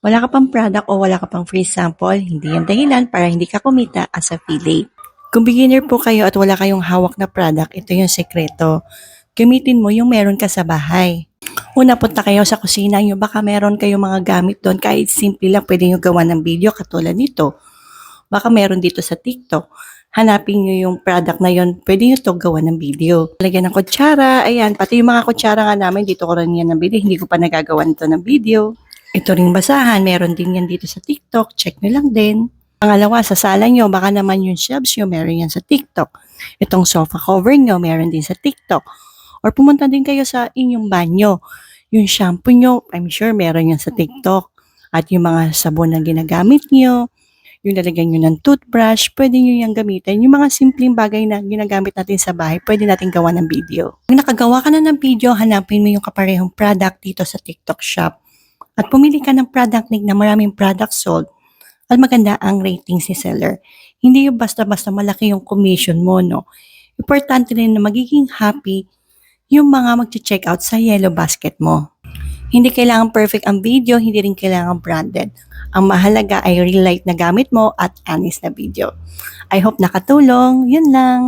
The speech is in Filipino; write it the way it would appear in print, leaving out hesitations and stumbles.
Wala ka pang product o wala ka pang free sample, hindi yan dahilan para hindi ka kumita as affiliate. Kung beginner po kayo at wala kayong hawak na product, ito yung sekreto. Gamitin mo yung meron ka sa bahay. Una, punta kayo sa kusina nyo, baka meron kayong mga gamit doon, kahit simple lang, pwede nyo gawa ng video katulad nito. Baka meron dito sa TikTok. Hanapin nyo yung product na yon, pwede nyo to gawa ng video. Lagyan ng kutsara, ayan, pati yung mga kutsara nga namin, dito ko rin yan ng video, hindi ko pa nagagawa nito ng video. Ito ring basahan, meron din yan dito sa TikTok, check nyo lang din. Pangalawa, sa sala nyo, baka naman yung shelves nyo, meron yan sa TikTok. Itong sofa cover nyo, meron din sa TikTok. Or pumunta din kayo sa inyong banyo. Yung shampoo nyo, I'm sure meron yan sa TikTok. At yung mga sabon na ginagamit nyo, yung lalagyan nyo ng toothbrush, pwede nyo yung gamitin. Yung mga simpleng bagay na ginagamit natin sa bahay, pwede natin gawa ng video. Kung nakagawa ka na ng video, hanapin mo yung kaparehong product dito sa TikTok shop. At pumili ka ng product link na maraming product sold at maganda ang rating si seller. Hindi yung basta-basta malaki yung commission mo, no? Importante rin na magiging happy yung mga mag-check out sa yellow basket mo. Hindi kailangan perfect ang video, hindi rin kailangan branded. Ang mahalaga ay real life na gamit mo at honest na video. I hope nakatulong. Yun lang.